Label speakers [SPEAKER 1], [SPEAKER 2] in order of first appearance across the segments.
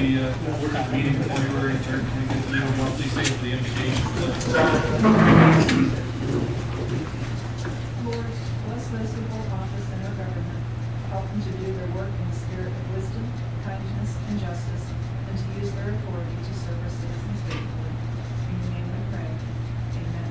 [SPEAKER 1] meeting of February 3rd, 2015. Well, please say for the invocation.
[SPEAKER 2] Lord, bless those who hold office in our government, help them to do their work in the spirit of wisdom, kindness, and justice, and to use their authority to serve our citizens faithfully. In your name we pray. Amen.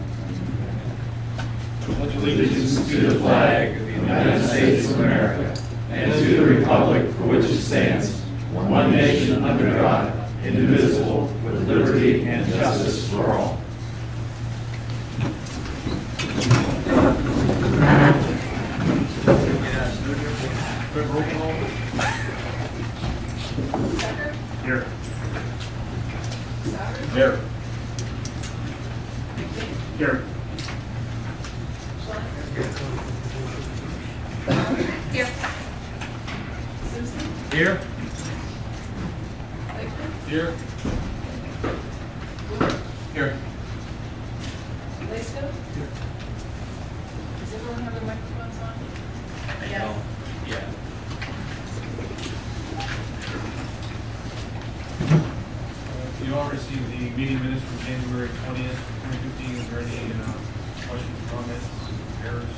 [SPEAKER 1] Pledge
[SPEAKER 3] Allegiance to the flag of the United States of America and to the republic for which it stands, one nation under God, indivisible, with liberty and justice for all.
[SPEAKER 1] Quick roll call. Here. Here. Here.
[SPEAKER 2] Here. Simpson?
[SPEAKER 1] Here.
[SPEAKER 2] Lakeman?
[SPEAKER 1] Here. Here.
[SPEAKER 2] Lesko?
[SPEAKER 1] Here.
[SPEAKER 2] Does everyone have their microphones on? Yes.
[SPEAKER 1] Yeah. You all received the meeting minutes from January 20th, 2015. Is there any questions, comments, errors?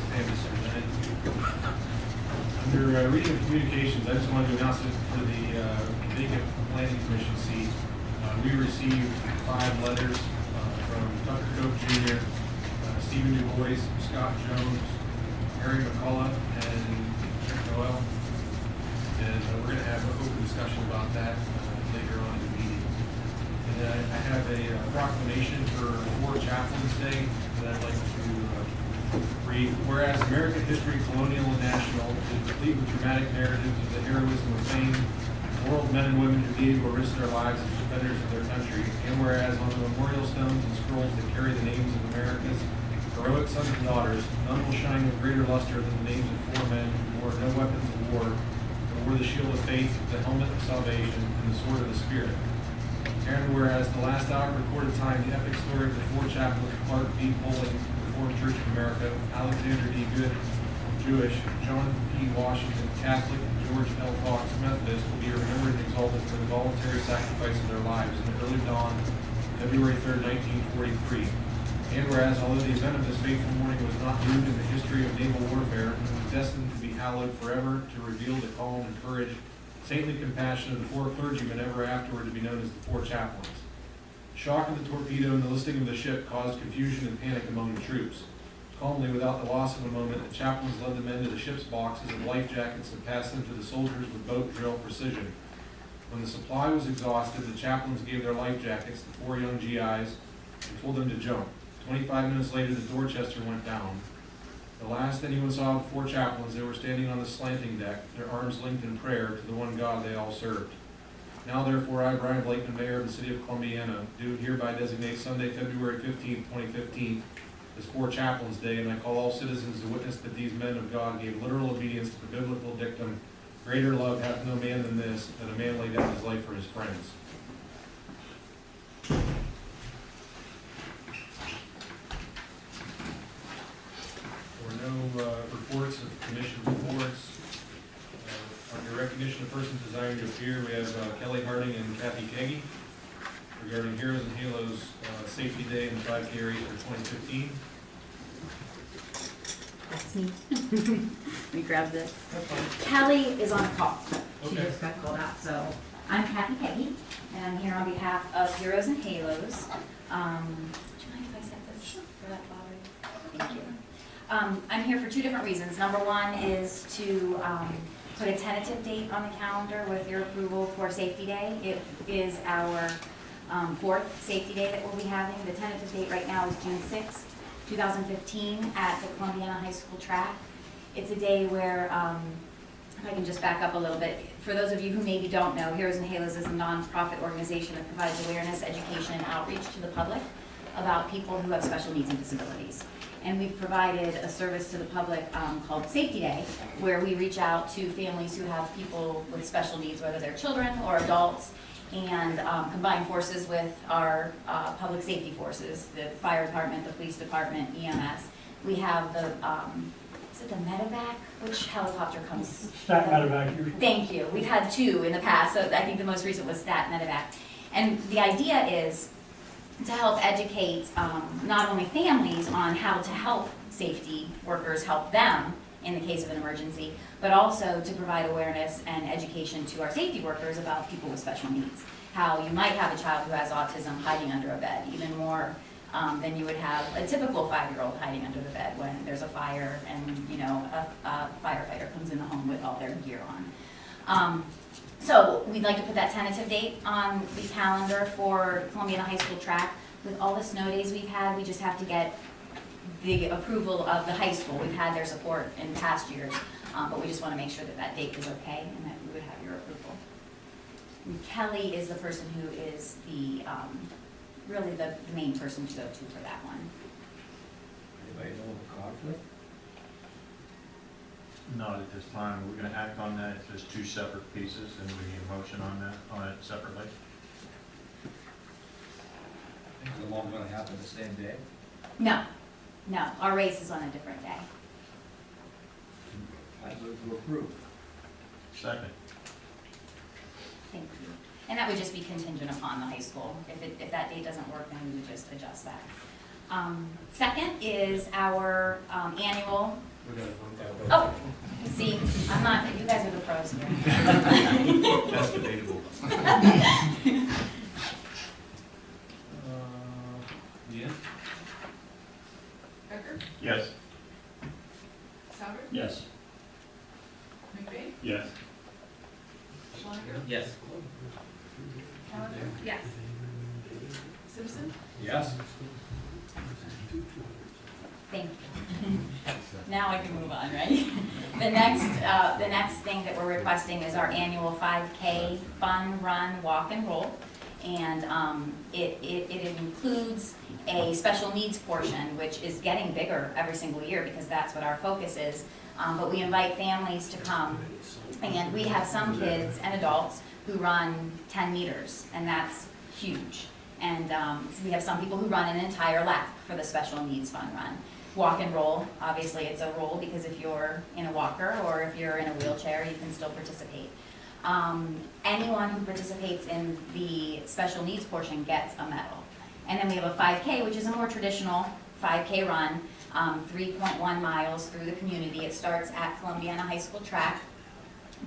[SPEAKER 1] Stand as presented. Under reading of communications, I just wanted to announce it for the vacant planning commission seat. We received 5 letters from Tucker Cope Jr., Stephen Du Bois, Scott Jones, Harry McCullough, and Rick Noel. And we're going to have an open discussion about that later on in the meeting. And I have a proclamation for War Chaplains Day that I'd like to read. Whereas American history, colonial and national, is replete with dramatic narratives of the heroism of famed world men and women who gave or risked their lives as defenders of their country. And whereas on the memorial stones and scrolls that carry the names of America's heroic sons and daughters, none will shine with greater luster than the names of 4 men who wore no weapons of war, but wore the shield of faith, the helmet of salvation, and the sword of the Spirit. And whereas the last hour recorded time, the epic story of the 4 chaplains, Clark B. Poling, Reformed Church of America, Alexander D. Good, Jewish, John P. Washington, Catholic, and George L. Fox, Methodist, will be remembered and exalted for the voluntary sacrifice of their lives in the early dawn, February 3rd, 1943. And whereas, although the event of this fateful morning was not moved in the history of naval warfare, it was destined to be hallowed forever to reveal the calm and courage, saintly compassion of the 4 clergymen ever afterward to be known as the 4 chaplains. The shock of the torpedo and the listing of the ship caused confusion and panic among the troops. Calmly, without the loss of a moment, the chaplains led the men to the ship's boxes of life jackets and passed them to the soldiers with boat drill precision. When the supply was exhausted, the chaplains gave their life jackets to 4 young GIs and told them to jump. 25 minutes later, the Dorchester went down. The last anyone saw of the 4 chaplains, they were standing on the slanting deck, their arms linked in prayer to the one God they all served. Now, therefore, I, Brian Blakeman, Mayor of the City of Columbiana, do hereby designate Sunday, February 15th, 2015, as 4 Chaplains Day, and I call all citizens to witness that these men of God gave literal obedience to the biblical dictum, greater love hath no man than this, that a man lay down his life for his friends. There were no reports of commission reports. Under recognition of persons desiring to appear, we have Kelly Harding and Kathy Keggy regarding Heroes and Halos Safety Day and the 5K race for 2015.
[SPEAKER 4] That's me. Let me grab this. Kelly is on a call. She
[SPEAKER 1] Okay.
[SPEAKER 4] just got called out. So I'm Kathy Keggy, and I'm here on behalf of Heroes and Halos. Would you mind if I set this for that, Bobby? Thank you. I'm here for 2 different reasons. Number 1 is to put a tentative date on the calendar with your approval for Safety Day. It is our 4th Safety Day that we'll be having. The tentative date right now is June 6th, 2015 at the Columbiana High School track. It's a day where, if I can just back up a little bit, for those of you who maybe don't know, Heroes and Halos is a nonprofit organization that provides awareness, education, and outreach to the public about people who have special needs and disabilities. And we've provided a service to the public called Safety Day, where we reach out to families who have people with special needs, whether they're children or adults, and combine forces with our public safety forces, the fire department, the police department, EMS. We have the is it the medevac? Which helicopter comes?
[SPEAKER 5] Stat medevac usually.
[SPEAKER 4] Thank you. We've had 2 in the past, so I think the most recent was Stat Medevac. And the idea is to help educate not only families on how to help safety workers, help them in the case of an emergency, but also to provide awareness and education to our safety workers about people with special needs. How you might have a child who has autism hiding under a bed, even more than you would have a typical 5-year-old hiding under the bed when there's a fire and, you know, a firefighter comes in the home with all their gear on. So we'd like to put that tentative date on the calendar for Columbiana High School track. With all the snow days we've had, we just have to get the approval of the high school. We've had their support in past years, but we just want to make sure that that date is okay and that we would have your approval. And Kelly is the person who is the, really the main person to go to for that one.
[SPEAKER 3] Anybody know of a conflict?
[SPEAKER 6] Not at this time. We're gonna act on that, it's just 2 separate pieces, and we need a motion on that, on it separately.
[SPEAKER 3] Is it all gonna happen the same day?
[SPEAKER 4] No, no, our race is on a different day.
[SPEAKER 3] I move to approve.
[SPEAKER 6] Second.
[SPEAKER 4] Thank you. And that would just be contingent upon the high school. If that date doesn't work, then we would just adjust that. Second is our annual.
[SPEAKER 1] We're gonna vote that.
[SPEAKER 4] Oh, see, I'm not. You guys are the pros here.
[SPEAKER 1] That's debatable. Yeah?
[SPEAKER 2] Becker?
[SPEAKER 6] Yes.
[SPEAKER 2] Souter?
[SPEAKER 6] Yes.
[SPEAKER 2] McBain?
[SPEAKER 6] Yes.
[SPEAKER 2] Schwanniger?
[SPEAKER 3] Yes.
[SPEAKER 2] Callender?
[SPEAKER 4] Yes.
[SPEAKER 2] Simpson?
[SPEAKER 3] Yes.
[SPEAKER 4] Thank you. Now I can move on, right? The next thing that we're requesting is our annual 5K fun, run, walk, and roll. And it includes a special needs portion, which is getting bigger every single year because that's what our focus is. But we invite families to come, and we have some kids and adults who run 10 meters, and that's huge. And so we have some people who run an entire lap for the special needs fun run. Walk and roll, obviously it's a roll because if you're in a walker or if you're in a wheelchair, you can still participate. Anyone who participates in the special needs portion gets a medal. And then we have a 5K, which is a more traditional 5K run, 3.1 miles through the community. It starts at Columbiana High School track,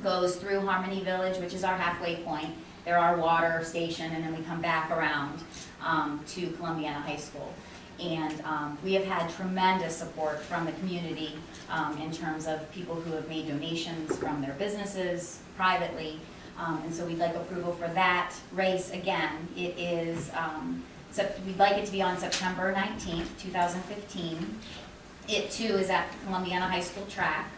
[SPEAKER 4] goes through Harmony Village, which is our halfway point. There are water station, and then we come back around to Columbiana High School. And we have had tremendous support from the community in terms of people who have made donations from their businesses, privately. And so we'd like approval for that race again. It is, we'd like it to be on September 19th, 2015. It too is at Columbiana High School track.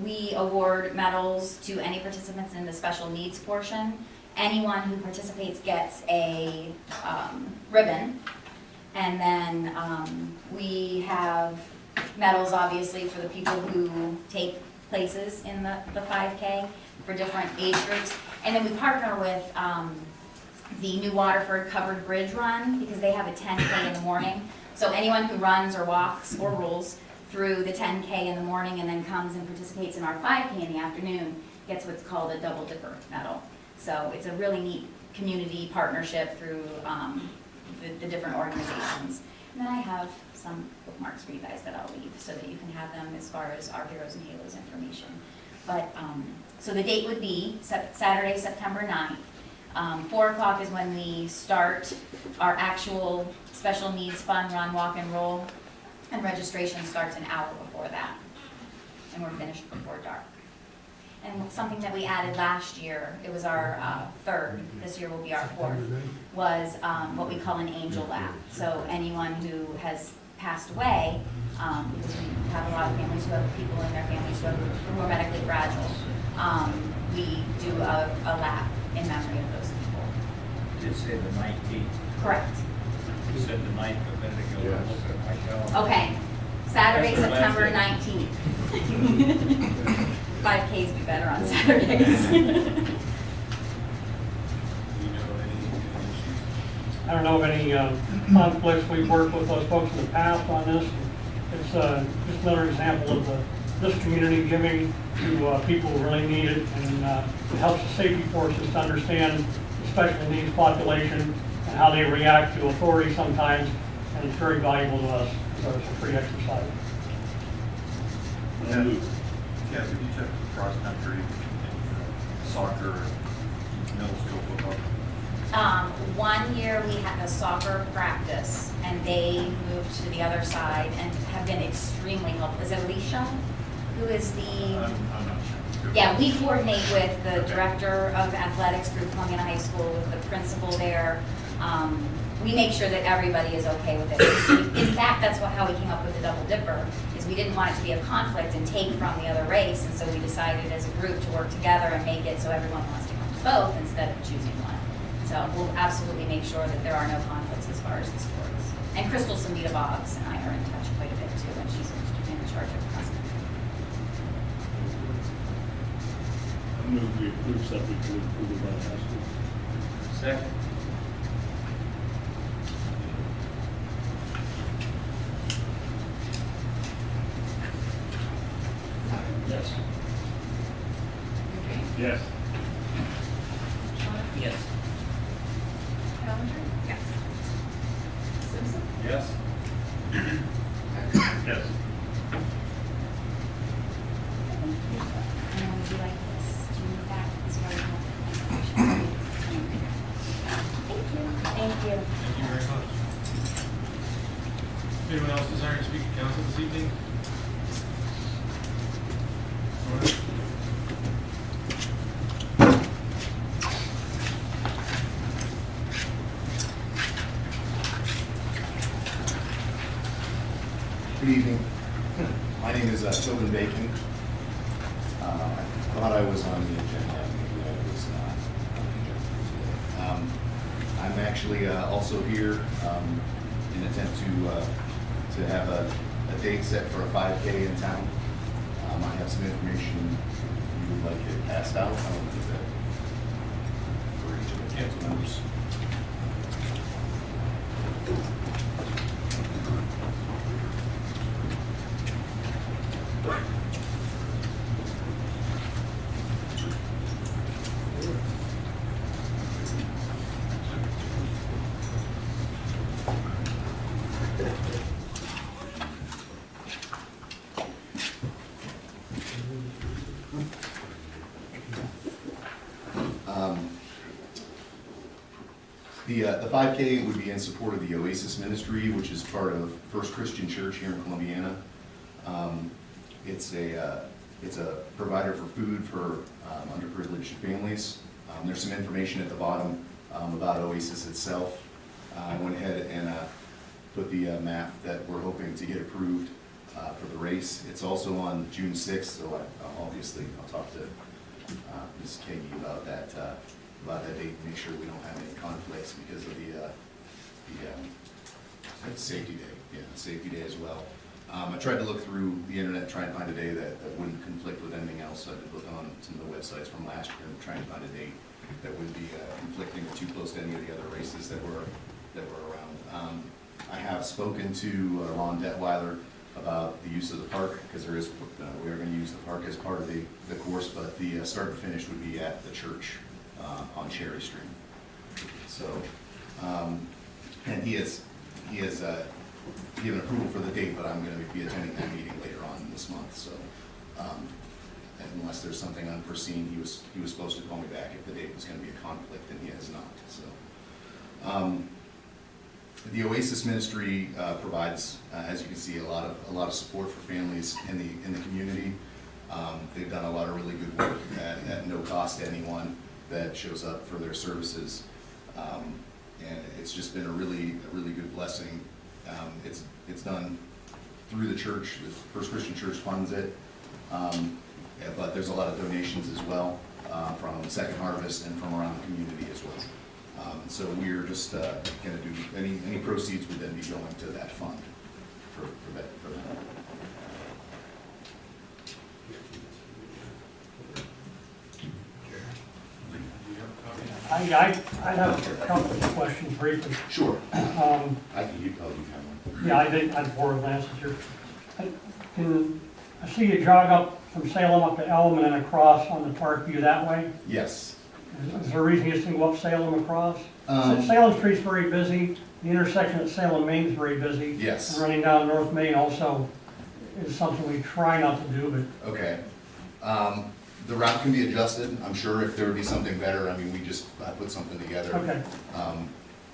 [SPEAKER 4] We award medals to any participants in the special needs portion. Anyone who participates gets a ribbon. And then we have medals, obviously, for the people who take places in the 5K for different age groups. And then we partner with the New Waterford Covered Bridge Run because they have a 10K in the morning. So anyone who runs or walks or rolls through the 10K in the morning and then comes and participates in our 5K in the afternoon gets what's called a double dipper medal. So it's a really neat community partnership through the different organizations. And then I have some bookmarks for you guys that I'll leave so that you can have them as far as our Heroes and Halos information. But, so the date would be Saturday, September 9th. 4 o'clock is when we start our actual special needs fun, run, walk, and roll. And registration starts an hour before that. And we're finished before dark. And something that we added last year, it was our 3rd, this year will be our 4th, was what we call an angel lap. So anyone who has passed away, because we have a lot of families who have people in their families who are medically fragile, we do a lap in memory of those people.
[SPEAKER 3] You did say the 19th.
[SPEAKER 4] Correct.
[SPEAKER 3] You said the 9th a minute ago. I looked at my calendar.
[SPEAKER 4] Okay, Saturday,
[SPEAKER 3] That's the last
[SPEAKER 4] September
[SPEAKER 3] day.
[SPEAKER 4] 19th. 5Ks be better on Saturdays.
[SPEAKER 1] Do you know any issues?
[SPEAKER 5] I don't know of any conflicts. We've worked with those folks in the past on this. it's just another example of this community giving to people who really need it, and it helps the safety forces to understand the special needs population and how they react to authority sometimes, and it's very valuable to us, so it's a free exercise.
[SPEAKER 6] Yeah, did you check cross country, soccer, middle school football?
[SPEAKER 4] 1 year we had a soccer practice, and they moved to the other side and have been extremely helpful. Is it Alicia, who is the?
[SPEAKER 6] I'm not sure.
[SPEAKER 4] Yeah, we coordinate with the director of athletics through Columbiana High School, with the principal there. We make sure that everybody is okay with it. In fact, that's how we came up with the double dipper, is we didn't want it to be a conflict and take from the other race, and so we decided as a group to work together and make it so everyone wants to come to both instead of choosing one. So we'll absolutely make sure that there are no conflicts as far as the sports. And Crystal Samita Boggs and I are in touch quite a bit too, and she's in charge of cross country.
[SPEAKER 7] I move we approve subject to approval by the high school.
[SPEAKER 6] Second.
[SPEAKER 7] Yes.
[SPEAKER 2] Green?
[SPEAKER 7] Yes.
[SPEAKER 2] Schwank?
[SPEAKER 7] Yes.
[SPEAKER 2] Callender?
[SPEAKER 4] Yes.
[SPEAKER 2] Simpson?
[SPEAKER 6] Yes.
[SPEAKER 2] Becker?
[SPEAKER 7] Yes.
[SPEAKER 4] And then would you like this? Do you need that as well? Thank you. Thank you.
[SPEAKER 1] Thank you very much. Anyone else desiring to speak to council this evening? Go ahead.
[SPEAKER 8] Good evening. My name is Tobin Bacon. I thought I was on the agenda, maybe I was not on the agenda today. I'm actually also here in attempt to have a date set for a 5K in town. I have some information you would like it passed out. I will do that for each of the council members. The 5K would be in support of the Oasis Ministry, which is part of First Christian Church here in Columbiana. It's a provider for food for underprivileged families. There's some information at the bottom about Oasis itself. I went ahead and put the map that we're hoping to get approved for the race. It's also on June 6th, so obviously I'll talk to Ms. Kagi about that date, make sure we don't have any conflicts because of the safety day. Yeah, safety day as well. I tried to look through the internet, try and find a day that wouldn't conflict with anything else. I did look on some of the websites from last year and trying to find a date that wouldn't be conflicting or too close to any of the other races that were around. I have spoken to Ron Detweiler about the use of the park, because there is we are going to use the park as part of the course, but the start and finish would be at the church on Cherry Street. So, and he has given approval for the date, but I'm going to be attending that meeting later on this month. So, unless there's something unforeseen, he was supposed to call me back if the date was going to be a conflict, and he has not. So, the Oasis Ministry provides, as you can see, a lot of support for families in the community. They've done a lot of really good work at no cost to anyone that shows up for their services, and it's just been a really good blessing. It's done through the church. The First Christian Church funds it, but there's a lot of donations as well from Second Harvest and from around the community as well. So we're just going to do any proceeds would then be going to that fund for that.
[SPEAKER 5] I have a couple of questions briefly.
[SPEAKER 8] Sure.
[SPEAKER 5] Um,
[SPEAKER 8] You probably have one.
[SPEAKER 5] Yeah, I think I'd borrow Lance's here. I see you jog up from Salem up to Elm and then across on the Parkview that way.
[SPEAKER 8] Yes.
[SPEAKER 5] Is there a reason you just can go up Salem across?
[SPEAKER 8] Um,
[SPEAKER 5] Salem Street's very busy. The intersection at Salem Main is very busy.
[SPEAKER 8] Yes.
[SPEAKER 5] And running down North Main also is something we try not to do, but
[SPEAKER 8] Okay. The route can be adjusted. I'm sure if there would be something better, I mean, I put something together.
[SPEAKER 5] okay.
[SPEAKER 8] Um,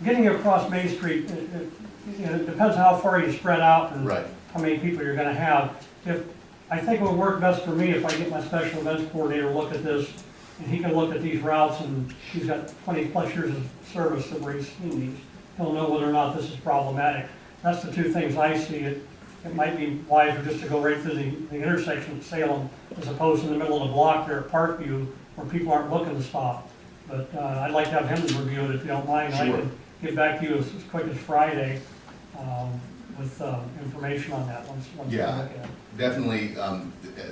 [SPEAKER 5] Getting you across Main Street, it depends how far you spread out and
[SPEAKER 8] Right.
[SPEAKER 5] how many people you're gonna have. I think it would work best for me if I get my special events coordinator to look at this, and he can look at these routes, and he's got 20+ years of service where he's seen these. He'll know whether or not this is problematic. That's the two things I see. It might be wiser just to go right through the intersection of Salem as opposed to in the middle of the block there at Parkview where people aren't looking to stop. But I'd like to have him review it if you don't mind. I
[SPEAKER 8] Sure.
[SPEAKER 5] can get back to you as quick as Friday with information on that once you
[SPEAKER 8] Yeah.
[SPEAKER 5] look at it.
[SPEAKER 8] Definitely,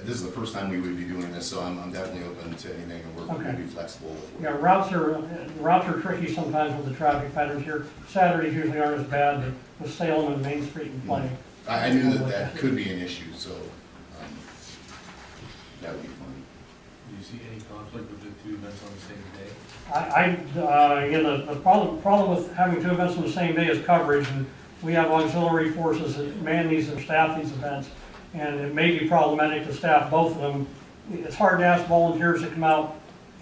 [SPEAKER 8] this is the first time we would be doing this, so I'm definitely open to anything, and we're going
[SPEAKER 5] Okay.
[SPEAKER 8] to be flexible with
[SPEAKER 5] Yeah,
[SPEAKER 8] what.
[SPEAKER 5] routes are tricky sometimes with the traffic patterns here. Saturdays usually aren't as bad, but with Salem and Main Street in play.
[SPEAKER 8] I knew that could be an issue, so that would be fun.
[SPEAKER 1] Do you see any conflict with the two events on the same day?
[SPEAKER 5] Again, the problem with having two events on the same day is coverage, and we have auxiliary forces that man these and staff these events, and it may be problematic to staff both of them. It's hard to ask volunteers to come out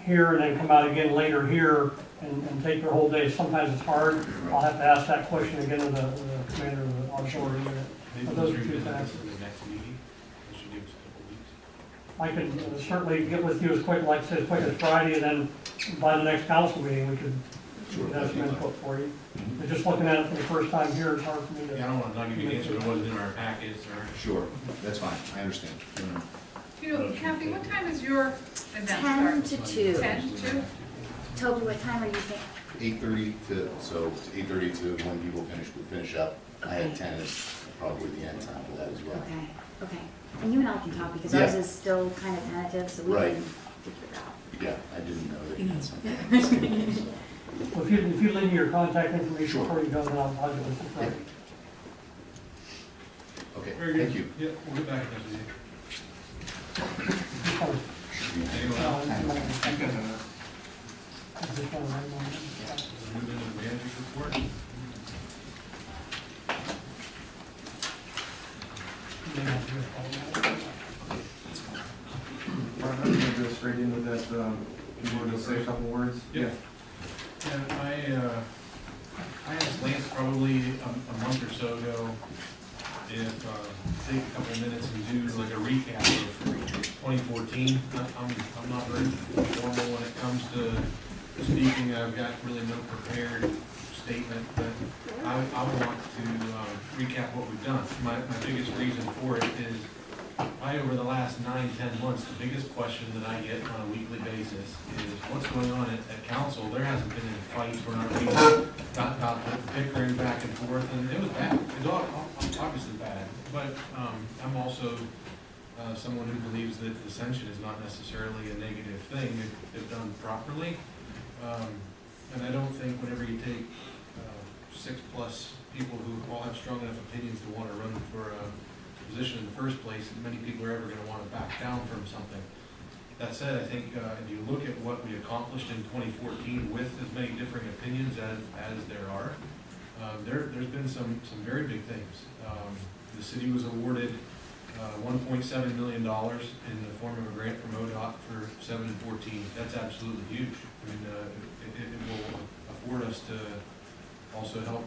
[SPEAKER 5] here and then come out again later here and take their whole day. Sometimes it's hard. I'll have to ask that question again to the commander of the auxiliary unit.
[SPEAKER 1] Maybe
[SPEAKER 5] But
[SPEAKER 1] let's
[SPEAKER 5] those are two
[SPEAKER 1] revisit
[SPEAKER 5] things.
[SPEAKER 1] this in the next meeting. This should give us a couple weeks.
[SPEAKER 5] I could certainly get with you as quick, like I said, as quick as Friday, and then by the next council meeting, we could
[SPEAKER 8] Sure.
[SPEAKER 5] have some input for you. But just looking at it for the first time here, it's hard for me to.
[SPEAKER 1] Yeah, I don't want to give you an answer that wasn't in our packets or.
[SPEAKER 8] Sure, that's fine, I understand.
[SPEAKER 9] You know, Kathy, what time is your event
[SPEAKER 4] 10
[SPEAKER 9] start?
[SPEAKER 4] to 2.
[SPEAKER 9] 10 to 2?
[SPEAKER 4] Toby, what time are you thinking?
[SPEAKER 8] 8:30 to 8:30 to when people finish up. I had 10 as probably the end time for that as well.
[SPEAKER 4] Okay, okay. And you and I can talk because
[SPEAKER 8] Yeah.
[SPEAKER 4] ours is still kind of tentative, so we
[SPEAKER 8] Right.
[SPEAKER 4] can figure it out.
[SPEAKER 8] Yeah, I didn't know that you had something.
[SPEAKER 5] Well, if you leave me your contact information
[SPEAKER 8] Sure.
[SPEAKER 5] before you go, then I'll get with you Friday.
[SPEAKER 8] Okay,
[SPEAKER 1] Very good.
[SPEAKER 8] thank you.
[SPEAKER 1] Yeah, we'll get back in touch with you. Anyone else? Move into the manager's report.
[SPEAKER 6] I'm gonna go straight in with that, if you wanted to say a couple words?
[SPEAKER 1] Yeah. And I asked Lance probably a month or so ago if, take a couple minutes and do like a recap of 2014. I'm not very formal when it comes to speaking. I've got really no prepared statement, but I want to recap what we've done. My biggest reason for it is over the last 9-10 months, the biggest question that I get on a weekly basis is what's going on at council. There hasn't been any fights, we're not really got bickering back and forth, and it was bad. It was obviously bad, but I'm also someone who believes that dissension is not necessarily a negative thing if done properly. And I don't think whenever you take 6+ people who all have strong enough opinions to want to run for a position in the first place, and many people are ever going to want to back down from something. That said, I think if you look at what we accomplished in 2014 with as many differing opinions as there are, there's been some very big things. The city was awarded $1.7 million in the form of a grant from ODOT for 7 and 14. That's absolutely huge. I mean, it will afford us to also help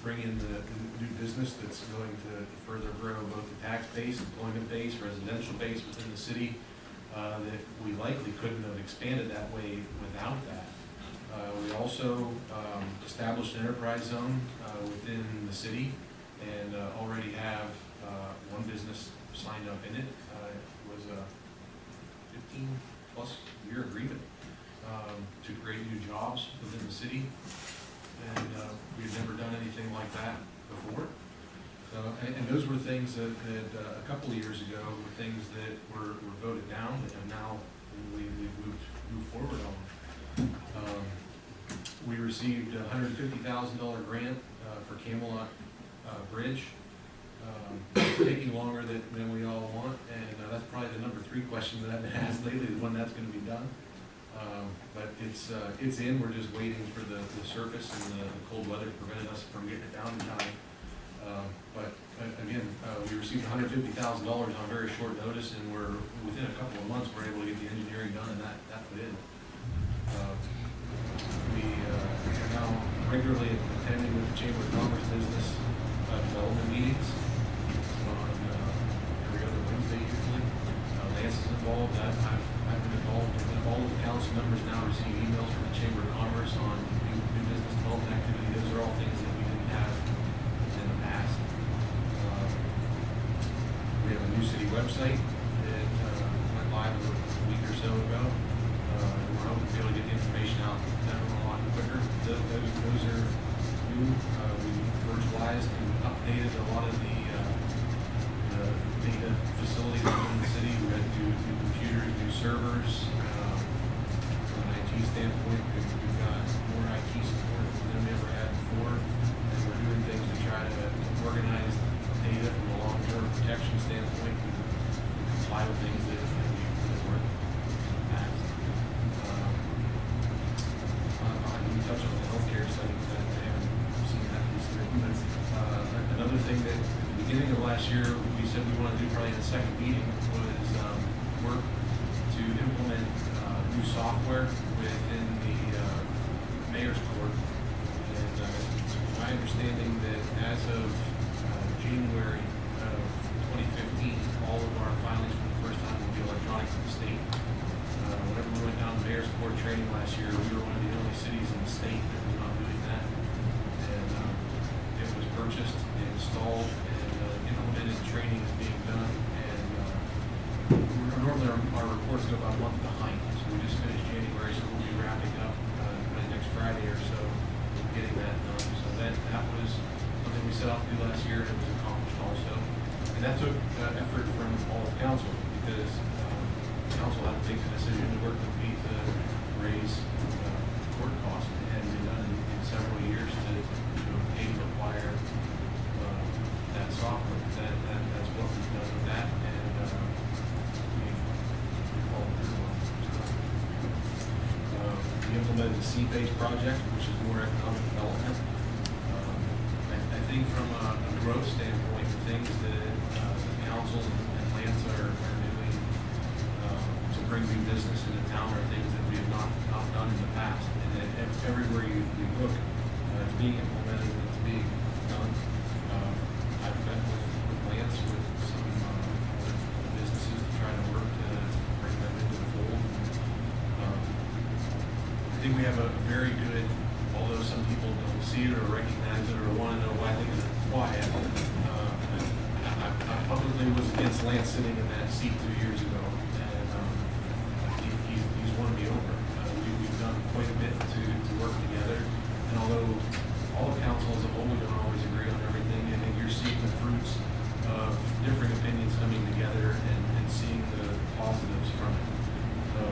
[SPEAKER 1] bring in the new business that's going to further grow both the tax base, employment base, residential base within the city, that we likely couldn't have expanded that way without that. We also established an enterprise zone within the city and already have one business signed up in it. It was a 15+ year agreement to create new jobs within the city. And we've never done anything like that before. So, and those were things that a couple of years ago were things that were voted down, and now we've moved forward on. We received a $150,000 grant for Camelot Bridge. It's taking longer than we all want, and that's probably the number 3 question that I've been asked lately, is when that's gonna be done. But it's in, we're just waiting for the surface, and the cold weather prevented us from getting it down in time. But again, we received $150,000 on very short notice, and we're, within a couple of months, we're able to get the engineering done and that put in. We are now regularly attending with the Chamber of Commerce business development meetings on every other Wednesday usually. Lance is involved. I've been involved. All of the council members now receive emails from the Chamber of Commerce on new business development activity. Those are all things that we didn't have in the past. We have a new city website that went live a week or so ago. We're hoping to be able to get the information out a lot quicker. Those are new. We virtualized and updated a lot of the data facilities within the city. We had new computers, new servers. From an IT standpoint, we've got more IT support than we ever had before. And we're doing things to try to organize data from a long-term protection standpoint and comply with things that weren't in the past. We touched on the healthcare study that I haven't seen that piece of it. Another thing that at the beginning of last year we said we want to do probably in the second meeting was work to implement new software within the mayor's court. And it's my understanding that as of January of 2015, all of our filings for the first time will be electronic to the state. Whenever we went down to mayor's court training last year, we were one of the only cities in the state that was not doing that. And it was purchased and installed and implemented. Training is being done. And normally our reports go about a month behind. So we just finished January, so we'll be wrapping up probably next Friday or so, getting that done. So that was something we set out to do last year, and it was accomplished also. And that took effort from all of council, because council had to take the decision to work with me to raise court costs. It hadn't been done in several years to pay to acquire that software. That's what we've done with that, and we followed through on it. We implemented the C-Base project, which is more economic development. I think from a growth standpoint, the things that the council and Lance are doing to bring new business into town are things that we have not done in the past. And then everywhere you look, it's being implemented and it's being done. I've met with Lance, with some businesses to try to work to bring them into the fold. I think we have a very good, although some people don't see it or recognize it or want to know why things are quiet. I publicly was against Lance sitting in that seat 2 years ago, and he's won me over. We've done quite a bit to work together, and although all the council as a whole, we don't always agree on everything, I think you're seeing the fruits of different opinions coming together and seeing the positives from it. So,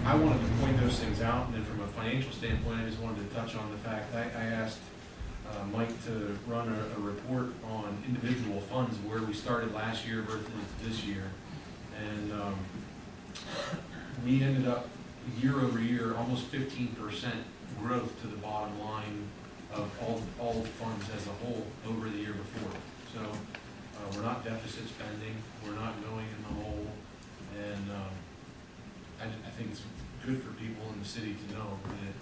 [SPEAKER 1] I wanted to point those things out, and then from a financial standpoint, I just wanted to touch on the fact that I asked Mike to run a report on individual funds, where we started last year versus this year. And we ended up year over year, almost 15% growth to the bottom line of all funds as a whole over the year before. So we're not deficit spending, we're not going in the hole, and I think it's good for people in the city to know that,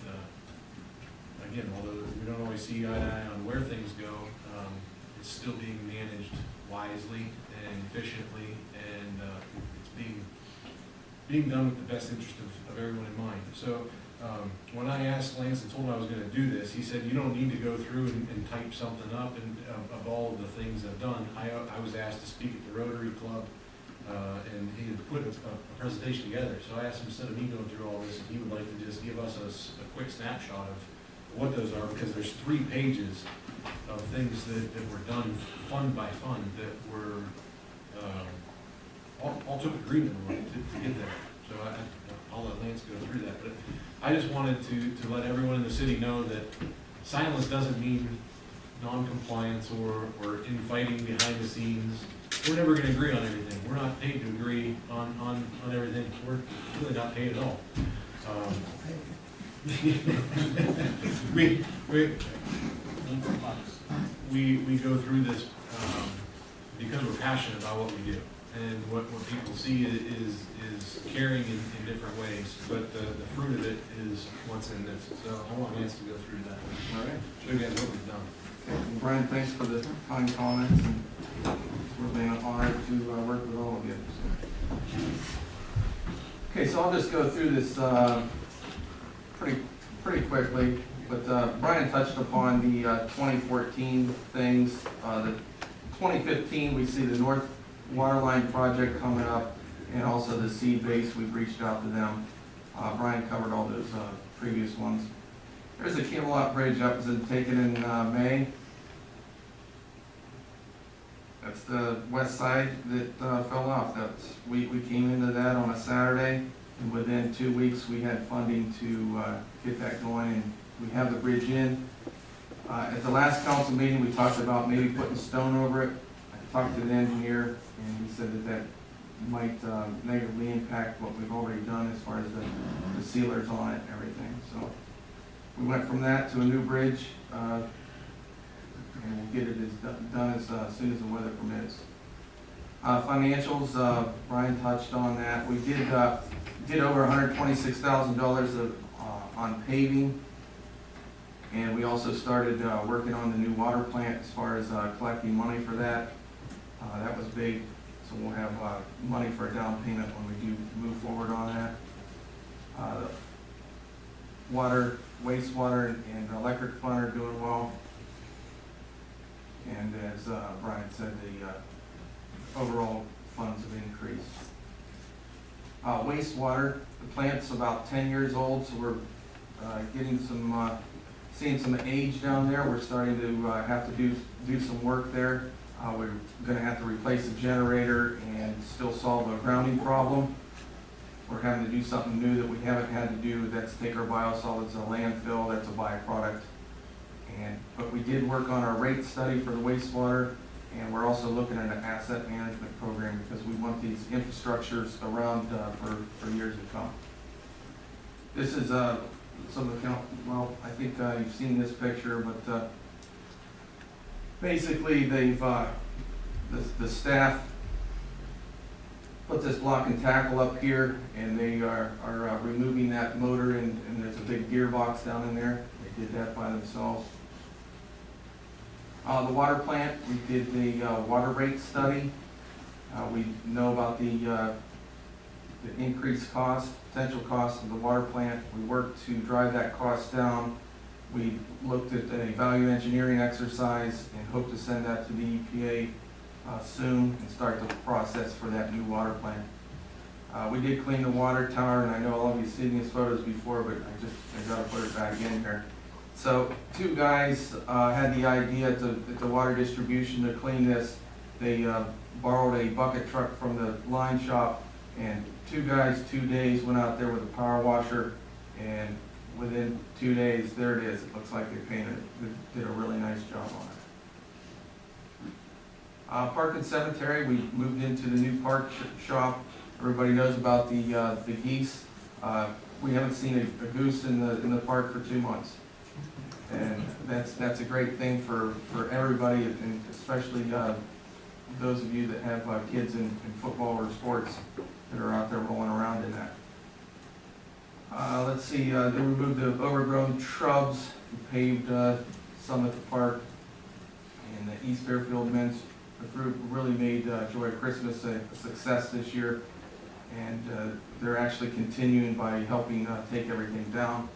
[SPEAKER 1] again, although we don't always see eye to eye on where things go, it's still being managed wisely and efficiently, and it's being done with the best interest of everyone in mind. So when I asked Lance and told him I was going to do this, he said, you don't need to go through and type something up and of all of the things I've done. I was asked to speak at the Rotary Club, and he had put a presentation together. So I asked him, instead of me going through all this, if he would like to just give us a quick snapshot of what those are, because there's 3 pages of things that were done fund by fund that were all took agreement on to get there. So I'll let Lance go through that. But I just wanted to let everyone in the city know that silence doesn't mean non-compliance or infighting behind the scenes. We're never gonna agree on everything. We're not paid to agree on everything. We're really not paid at all. We go through this because we're passionate about what we do. And what people see is caring in different ways, but the fruit of it is what's in this. So I want Lance to go through that.
[SPEAKER 10] All right.
[SPEAKER 1] Show you guys what we've done.
[SPEAKER 10] Okay. Brian, thanks for the kind comments, and we're really honored to work with all of you. So. Okay, so I'll just go through this pretty quickly, but Brian touched upon the 2014 things. The 2015, we see the North Waterline project coming up, and also the seed base, we've reached out to them. Brian covered all those previous ones. There's a Camelot Bridge that was taken in May. That's the west side that fell off. We came into that on a Saturday, and within 2 weeks we had funding to get that going, and we have the bridge in. At the last council meeting, we talked about maybe putting stone over it. I talked to the engineer, and he said that might negatively impact what we've already done as far as the sealers on it and everything. So we went from that to a new bridge, and we'll get it done as soon as the weather permits. Financials, Brian touched on that. We did over $126,000 on paving, and we also started working on the new water plant as far as collecting money for that. That was big, so we'll have money for a down payment when we do move forward on that. Water, wastewater, and electric fund are doing well. And as Brian said, the overall funds have increased. Wastewater, the plant's about 10 years old, so we're getting some, seeing some age down there. We're starting to have to do some work there. We're going to have to replace a generator and still solve a grounding problem. We're having to do something new that we haven't had to do. That's take our biosolids to landfill. That's a byproduct. But we did work on our rate study for the wastewater, and we're also looking at an asset management program because we want these infrastructures around for years to come. This is some of the, well, I think you've seen this picture, but basically they've, the staff put this block and tackle up here, and they are removing that motor, and there's a big gearbox down in there. They did that by themselves. The water plant, we did the water rate study. We know about the increased cost, potential cost of the water plant. We worked to drive that cost down. We looked at a value engineering exercise and hope to send that to the EPA soon and start the process for that new water plant. We did clean the water tower, and I know all of you have seen these photos before, but I gotta put it back in here. So 2 guys had the idea at the water distribution to clean this. They borrowed a bucket truck from the line shop, and 2 guys, 2 days, went out there with a power washer, and within 2 days, there it is. It looks like they painted it. They did a really nice job on it. Park and Cemetery, we moved into the new park shop. Everybody knows about the geese. We haven't seen a goose in the park for 2 months. And that's a great thing for everybody, and especially those of you that have kids in football or sports that are out there rolling around in that. Let's see, they removed the overgrown shrubs, paved some at the park, and the East Fairfield men's group really made Joy of Christmas a success this year, and they're actually continuing by helping take everything down.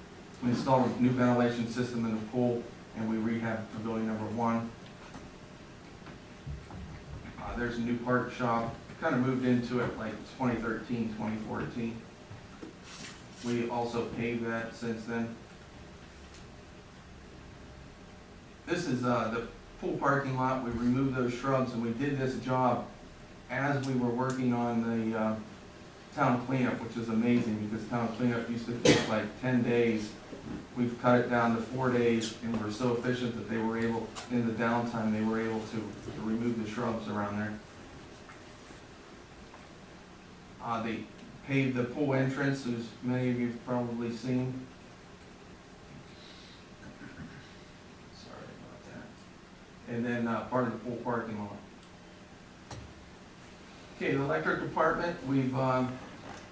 [SPEAKER 10] We installed a new ventilation system in the pool, and we rehabbed pavilion number 1. There's a new park shop. Kind of moved into it like 2013, 2014. We also paved that since then. This is the pool parking lot. We removed those shrubs, and we did this job as we were working on the town cleanup, which is amazing because town cleanup used to take like 10 days. we've cut it down to 4 days, and we're so efficient that they were able, in the downtime, they were able to remove the shrubs around there. They paved the pool entrance, as many of you have probably seen. Sorry about that. And then part of the pool parking lot. Okay, the electric department, we've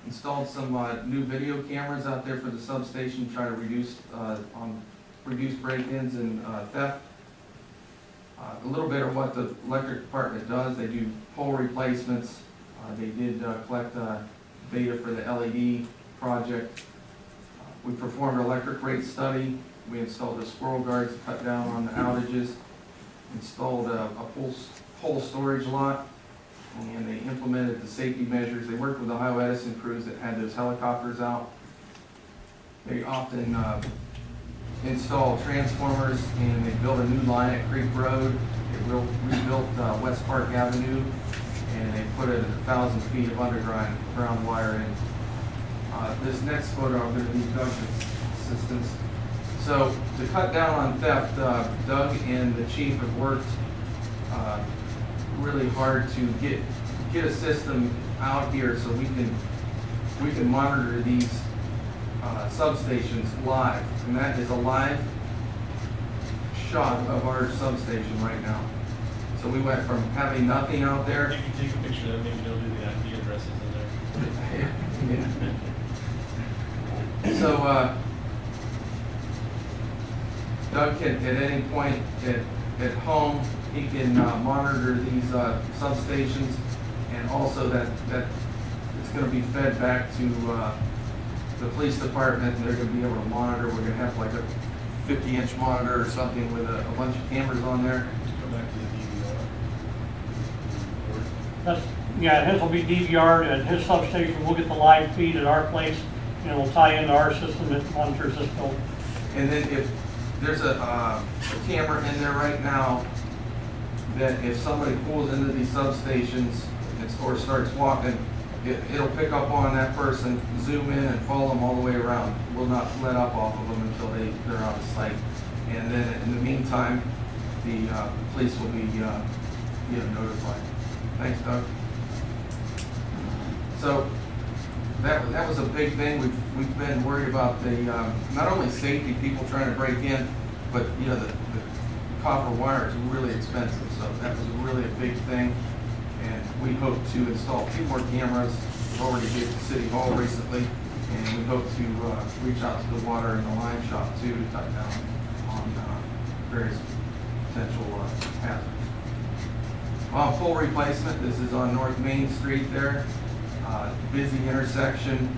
[SPEAKER 10] installed some new video cameras out there for the substation to try to reduce break-ins and theft. A little bit of what the electric department does, they do pole replacements. They did collect data for the LED project. We performed an electric rate study. We installed the squirrel guards to cut down on the outages. Installed a pole storage lot, and they implemented the safety measures. They worked with the Ohio Edison crews that had those helicopters out. They often install transformers, and they built a new line at Creek Road. They rebuilt West Park Avenue, and they put in 1,000 feet of underground wire in. This next photo, I'm going to need Doug's assistance. So to cut down on theft, Doug and the chief have worked really hard to get a system out here so we can monitor these substations live, and that is a live shot of our substation right now. So we went from having nothing out there.
[SPEAKER 1] You can take a picture of that, maybe they'll do the IP addresses in there.
[SPEAKER 10] Yeah. So Doug can, at any point at home, he can monitor these substations, and also that it's going to be fed back to the police department, and they're going to be able to monitor. We're going to have like a 50-inch monitor or something with a bunch of cameras on there.
[SPEAKER 1] Go back to the DVR.
[SPEAKER 5] Yeah, his will be DVR'd at his substation. We'll get the live feed at our place, and it'll tie into our system that monitors this building.
[SPEAKER 10] And then if there's a camera in there right now, that if somebody pulls into these substations or starts walking, it'll pick up on that person, zoom in, and follow them all the way around. Will not let up off of them until they're out of sight. And then in the meantime, the police will be notified. Thanks, Doug. So that was a big thing. We've been worried about the not only safety, people trying to break in, but the copper wire is really expensive. So that was really a big thing. And we hope to install a few more cameras. We've already did the City Hall recently, and we hope to reach out to the water and the line shop too to cut down on various potential hazards. Pole replacement. This is on North Main Street there. Busy intersection.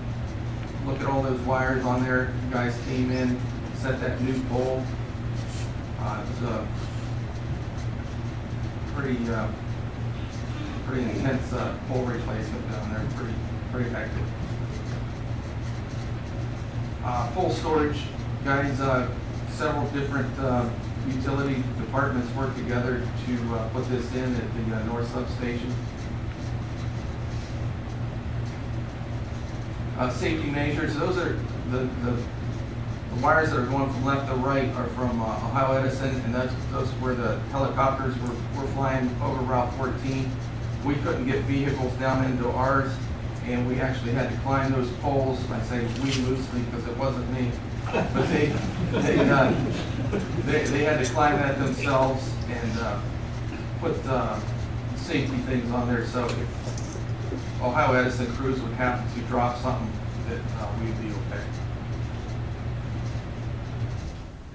[SPEAKER 10] Look at all those wires on there. You guys came in, set that new pole. It was a pretty intense pole replacement down there. Pretty hectic. Pole storage, guys. Several different utility departments work together to put this in at the north substation. Safety measures. Those are the wires that are going from left to right are from Ohio Edison, and those where the helicopters were flying over Route 14. We couldn't get vehicles down into ours, and we actually had to climb those poles. I say we loosely because it wasn't me, but they had to climb that themselves and put safety things on there. So if Ohio Edison crews would happen to drop something, that we'd be okay.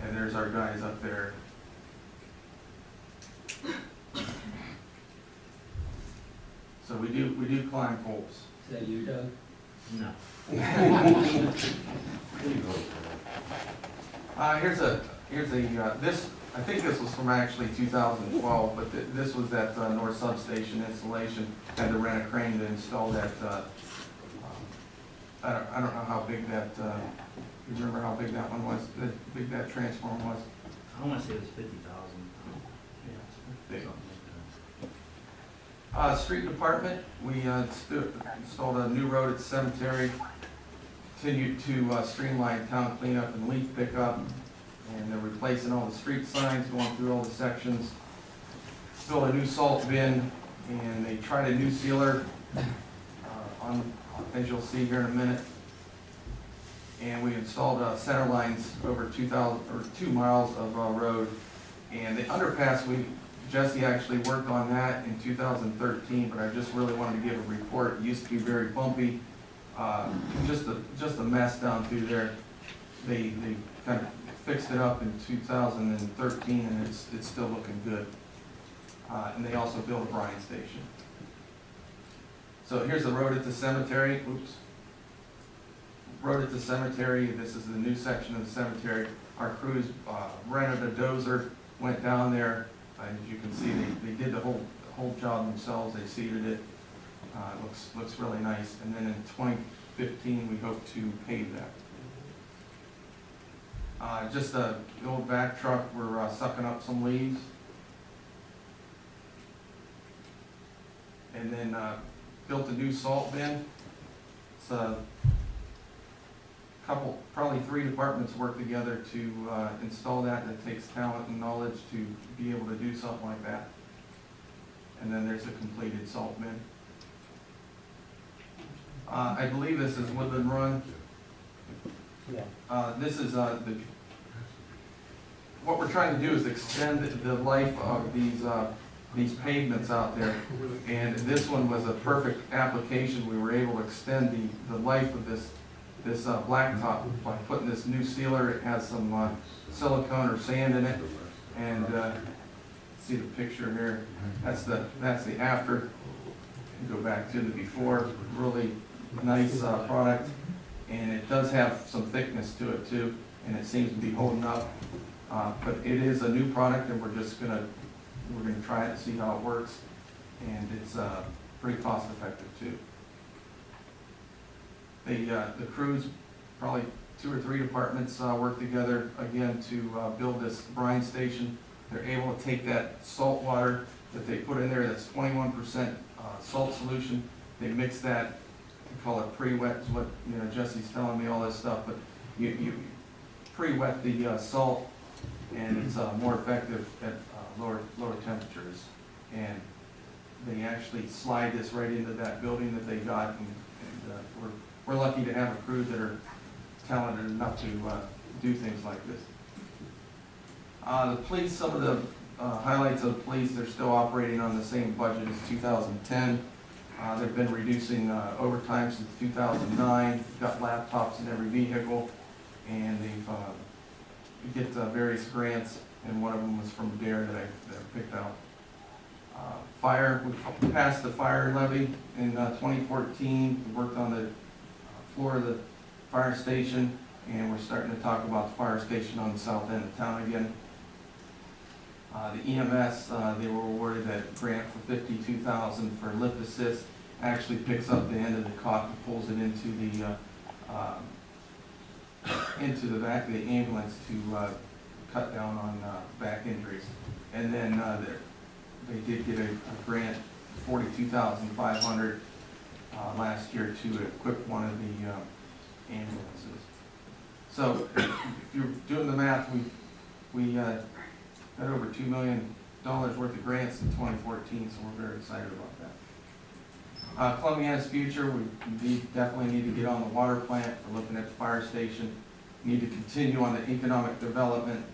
[SPEAKER 10] And there's our guys up there. So we do climb poles.
[SPEAKER 3] Is that you, Doug? No.
[SPEAKER 10] This, I think this was from actually 2012, but this was that north substation installation. Had to rent a crane to install that. I don't know how big that. You remember how big that one was? How big that transformer was?
[SPEAKER 3] I want to say it was 50,000.
[SPEAKER 10] Big. Street department, we installed a new road at the cemetery. continued to streamline town cleanup and leaf pickup, and they're replacing all the street signs, going through all the sections. Built a new salt bin, and they tried a new sealer as you'll see here in a minute. And we installed center lines over 2 miles of road. And the underpass, Jesse actually worked on that in 2013, but I just really wanted to give a report. It used to be very bumpy, just a mess down through there. They kind of fixed it up in 2013, and it's still looking good. And they also built a brine station. So here's the road at the cemetery. Oops. Road at the cemetery. This is the new section of the cemetery. Our crews rented a dozer, went down there. As you can see, they did the whole job themselves. They seeded it. Looks really nice. And then in 2015, we hope to pave that. Just the old vac truck. We're sucking up some leaves. And then built a new salt bin. It's probably 3 departments work together to install that. It takes talent and knowledge to be able to do something like that. And then there's a completed salt bin. I believe this is Woodland Run. This is what we're trying to do is extend the life of these pavements out there, and this one was a perfect application. We were able to extend the life of this blacktop by putting this new sealer. It has some silicone or sand in it, and see the picture here. That's the after. You go back to the before. Really nice product, and it does have some thickness to it too, and it seems to be holding up. But it is a new product, and we're gonna try it and see how it works, and it's pretty cost effective too. The crews, probably 2 or 3 departments work together again to build this brine station. They're able to take that salt water that they put in there, that's 21% salt solution. They mix that, we call it pre-wet, is what Jesse's telling me all this stuff, but you pre-wet the salt, and it's more effective at lower temperatures. And they actually slide this right into that building that they got, and we're lucky to have a crew that are talented enough to do things like this. The police, some of the highlights of the police, they're still operating on the same budget as 2010. They've been reducing overtime since 2009, got laptops in every vehicle, and they've get various grants, and one of them was from DARE that I picked out. Fire, we passed the fire levy in 2014. We worked on the floor of the fire station, and we're starting to talk about the fire station on the south end of town again. The EMS, they were awarded that grant for $52,000 for lift assist. Actually picks up the end of the cot and pulls it into the back of the ambulance to cut down on back injuries. And then they did get a grant, $42,500 last year to equip one of the ambulances. So if you're doing the math, we got over $2 million worth of grants in 2014, so we're very excited about that. Columbiana's future, we definitely need to get on the water plant. We're looking at the fire station. Need to continue on the economic development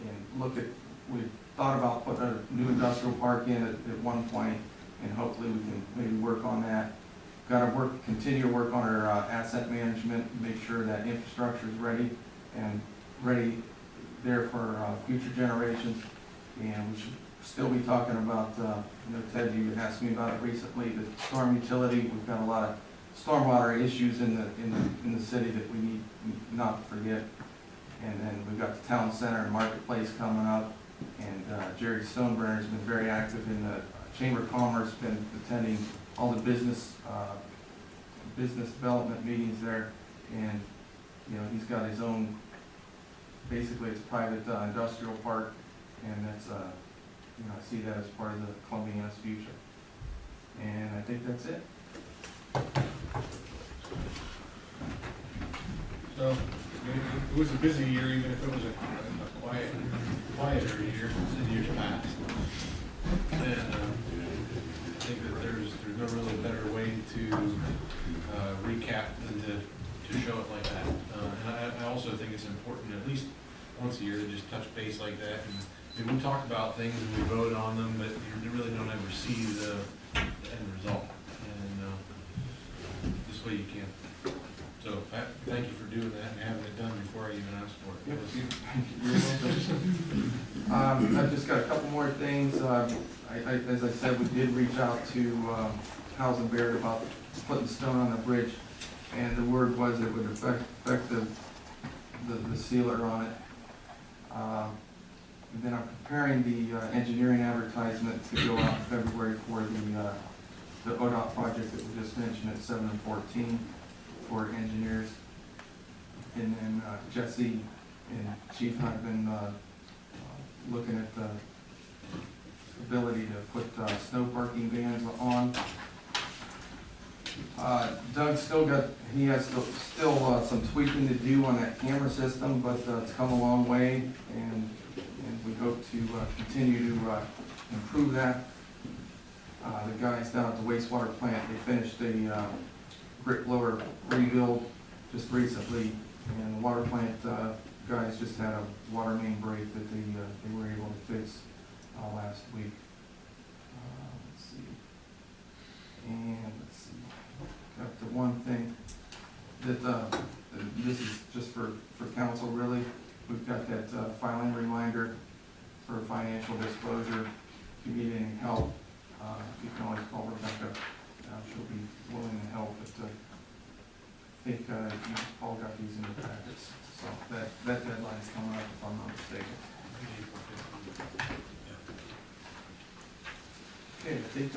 [SPEAKER 10] and look at, we thought about putting a new industrial park in at one point, and hopefully we can maybe work on that. Got to continue to work on our asset management, make sure that infrastructure is ready there for future generations. And we should still be talking about, Ted, you asked me about it recently, the storm utility. We've got a lot of stormwater issues in the city that we need not to forget. And then we've got the town center and marketplace coming up. And Jerry Stoneburner has been very active in the Chamber of Commerce, been attending all the business development meetings there. And he's got his own, basically it's a private industrial park, and that's I see that as part of the Columbiana's future. And I think that's it.
[SPEAKER 1] So, it was a busy year, even if it was a quieter year in years past. And I think that there's no really better way to recap than to show it like that. And I also think it's important, at least once a year, to just touch base like that. And we talk about things and we vote on them, but you really don't ever see the end result. And this way you can. So thank you for doing that and having it done before I even asked for it.
[SPEAKER 10] I've just got a couple more things. As I said, we did reach out to Howes and Baird about putting stone on the bridge, and the word was it would affect the sealer on it. And then I'm preparing the engineering advertisement to go out in February for the ODOT project that we just mentioned at 7 and 14 for engineers. And then Jesse and Chief and I have been looking at the ability to put snow parking bans on. Doug's still has some tweaking to do on that camera system, but it's come a long way, and we hope to continue to improve that. The guys down at the wastewater plant, they finished a grit blower rebuild just recently, and the water plant guys just had a water main break that they were able to fix last week. Let's see. Got the one thing that this is just for council really. We've got that filing reminder for financial disclosure. If you need any help, you can always call Rebecca. She'll be willing to help. But I think you all got these in the packets. So that deadline's coming up if I'm not mistaken. Okay, I think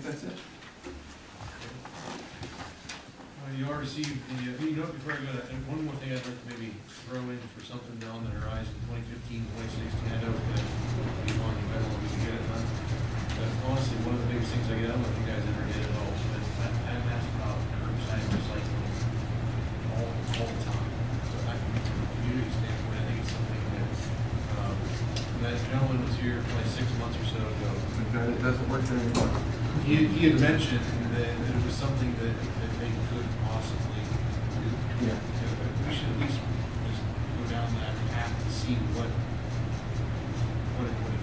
[SPEAKER 10] that's it.
[SPEAKER 1] You all received before I go to, and one more thing I'd like to maybe throw in for something on the horizon, 2015, 2016, I know it's going to be long, you better want to get it done. But honestly, one of the biggest things I don't know if you guys ever did at all, but I'm asked about curbside recycling all the time. So I think from a community standpoint, I think it's something that gentleman was here probably 6 months or so ago.
[SPEAKER 10] It doesn't work there anymore.
[SPEAKER 1] He had mentioned that it was something that they could possibly do.
[SPEAKER 10] Yeah.
[SPEAKER 1] We should at least just go down that path to see what it would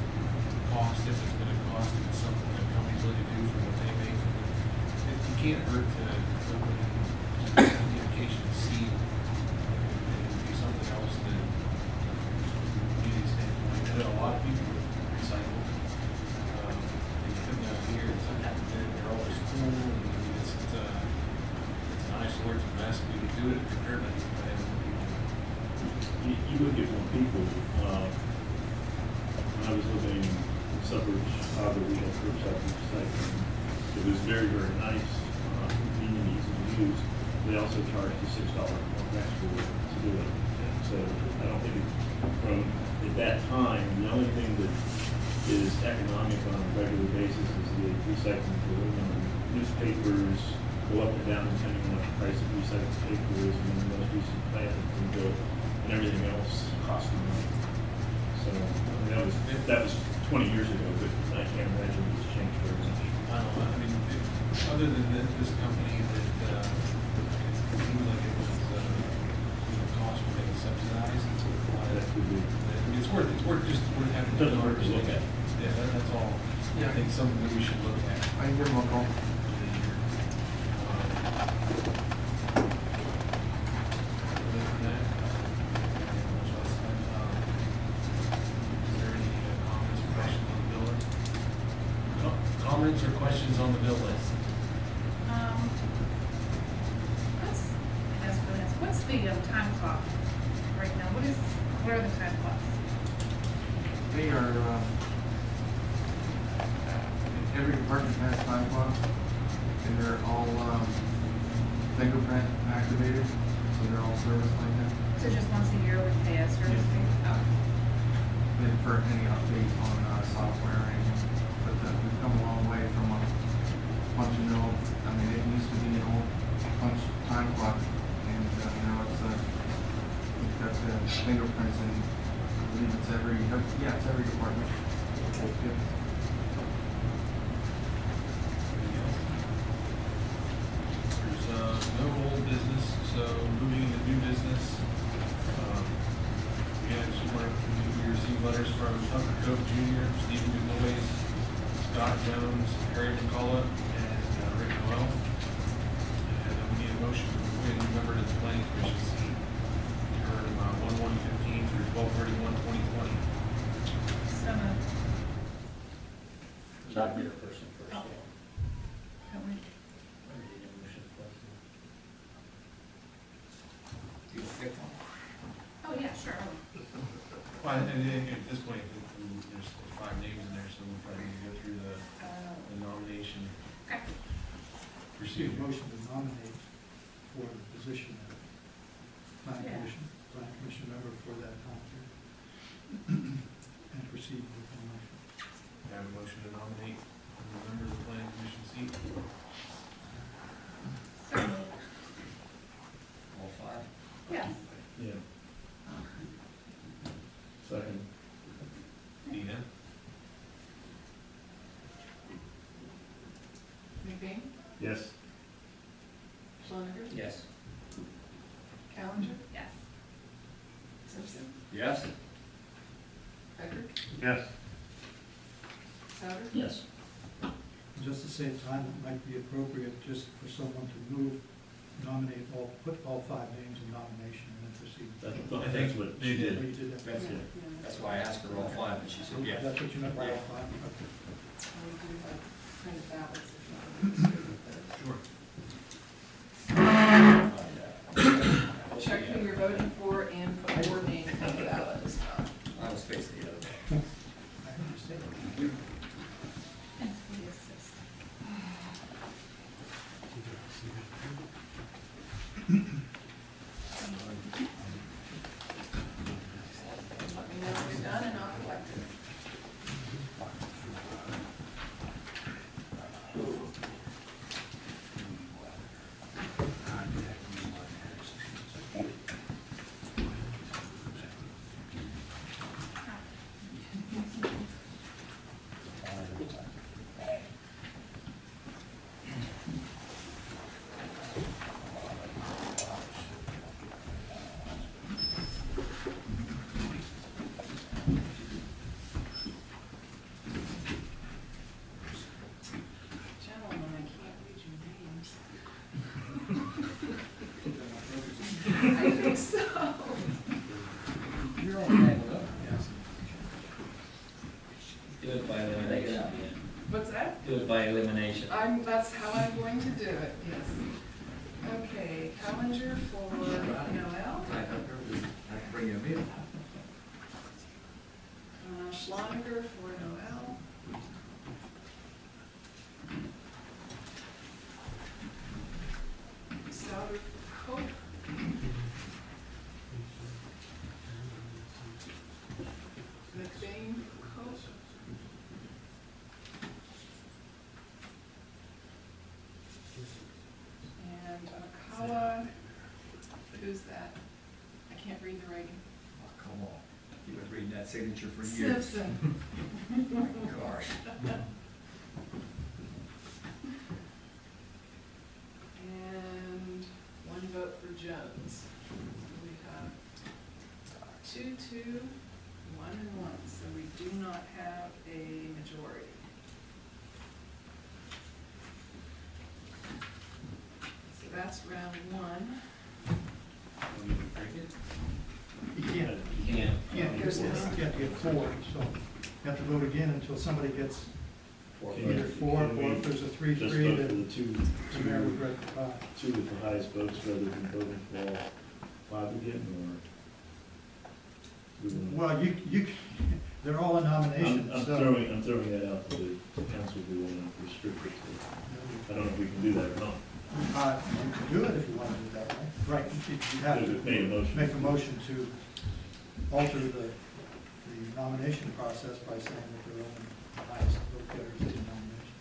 [SPEAKER 1] cost, if it's gonna cost, if it's something that companies really do for what they make. It can't hurt to open communication to see if it would be something else that community standpoint. I know a lot of people recycle. They come down here and sometimes they're always full, and it's an eyesore, it's a mess. We could do it at the curb, but
[SPEAKER 7] You look at when people, when I was living in the suburbs, we had curbside recycling. It was very, very nice, convenient, easy to use. They also charged the $6 extra to do it. So I don't think from at that time, the only thing that is economic on a regular basis is the recycling for newspapers go up and down depending on what the price of recycled paper is, and then the most recent plant can go, and everything else costs money. So I mean, that was 20 years ago, but I can't imagine it's changed very much.
[SPEAKER 1] I don't know, I mean, other than this company that, it seemed like it was, cost for being subsidized.
[SPEAKER 7] That could be.
[SPEAKER 1] I mean, it's worth having.
[SPEAKER 7] Doesn't hurt to look at.
[SPEAKER 1] Yeah, that's all. I think something that we should look at.
[SPEAKER 10] I can give them a call.
[SPEAKER 1] Comments or questions on the bill list?
[SPEAKER 9] What's the time clock right now? What are the time clocks?
[SPEAKER 10] They are, every department has time clocks, and they're all fingerprint activated, so they're all serviced like that.
[SPEAKER 9] So just once a year we pay a service fee? Oh.
[SPEAKER 10] And for any update on software or anything, but we've come a long way from a punch and mill. I mean, it used to be an old punch time clock fingerprints in, I believe it's it's every department. Good.
[SPEAKER 1] There's no old business, so moving into new business. Again, we received letters from Tucker Cope Jr., Stephen DuBois, Scott Jones, Harry McCullough, and Rick Noel. And we need a motion to appoint a new member to the planning commission seat, term 1/1/15 through 12/31/2020.
[SPEAKER 9] So moved.
[SPEAKER 3] Not be the person first.
[SPEAKER 9] Don't we- Oh, yeah, sure.
[SPEAKER 1] Well, and at this point, there's 5 names in there, so we'll probably need to go through the nomination
[SPEAKER 9] Okay.
[SPEAKER 1] procedure.
[SPEAKER 11] Motion to nominate for the position of planning
[SPEAKER 9] Yeah.
[SPEAKER 11] commission member for that time period. And proceed with the motion.
[SPEAKER 1] I have a motion to nominate a member of the planning commission seat.
[SPEAKER 9] So moved.
[SPEAKER 3] All 5?
[SPEAKER 9] Yes.
[SPEAKER 7] Yeah. Second.
[SPEAKER 1] Dina?
[SPEAKER 2] McBain,
[SPEAKER 7] Yes.
[SPEAKER 2] Schloninger,
[SPEAKER 3] Yes.
[SPEAKER 2] Callender,
[SPEAKER 9] Yes.
[SPEAKER 2] Simpson,
[SPEAKER 3] Yes?
[SPEAKER 2] Becker,
[SPEAKER 7] Yes.
[SPEAKER 2] Souter,
[SPEAKER 3] Yes.
[SPEAKER 11] Just to save time, it might be appropriate just for someone to put all 5 names in nomination and then proceed.
[SPEAKER 7] That's what
[SPEAKER 1] they
[SPEAKER 7] she
[SPEAKER 1] did.
[SPEAKER 11] Oh, you did that?
[SPEAKER 3] That's
[SPEAKER 11] Okay.
[SPEAKER 3] That's why I asked her all 5, and she said yes.
[SPEAKER 11] That's what you meant by all 5? Okay.
[SPEAKER 2] we do have printed ballots if you want to distribute those. Check who you're voting for and put your name on the ballot as well.
[SPEAKER 3] I was facing the other way.
[SPEAKER 11] I understand.
[SPEAKER 9] Thanks for the assist.
[SPEAKER 2] Let me know when you're done and I'll collect it. Gentlemen, I can't read your names. I think so.
[SPEAKER 3] You're all tangled up. Do it by elimination.
[SPEAKER 2] What's that?
[SPEAKER 3] Do it by elimination.
[SPEAKER 2] That's how I'm going to do it, yes. Okay, Callender for Noel,
[SPEAKER 3] I can bring you a meal.
[SPEAKER 2] Schloninger for Noel. Souter Cope. McBain Cope. And Akawa, who's that? I can't read the writing.
[SPEAKER 3] Oh, come on. You've been reading that signature for years.
[SPEAKER 2] Simpson.
[SPEAKER 3] Gosh.
[SPEAKER 2] And 1 vote for Jones. We have 2, 2, 1, and 1, so we do not have a majority. So that's round 1.
[SPEAKER 11] You can't.
[SPEAKER 3] You can't.
[SPEAKER 11] You can't get 4, so you have to vote again until somebody gets either 4, or if there's a 3-3,
[SPEAKER 7] Just vote for
[SPEAKER 11] then
[SPEAKER 7] the two
[SPEAKER 11] the mayor would break the tie.
[SPEAKER 7] with the highest votes rather than voting for all 5 again, or? we wanna-
[SPEAKER 11] Well, they're all a nomination,
[SPEAKER 7] I'm
[SPEAKER 11] so.
[SPEAKER 7] throwing that out to the council, we want to restrict it to, I don't know if we can do that or not.
[SPEAKER 11] You can do it if you want to do that, right? Right, you have
[SPEAKER 7] There's a main
[SPEAKER 11] to
[SPEAKER 7] motion.
[SPEAKER 11] make a motion to alter the nomination process by saying that they're only the highest vote getters in the nomination.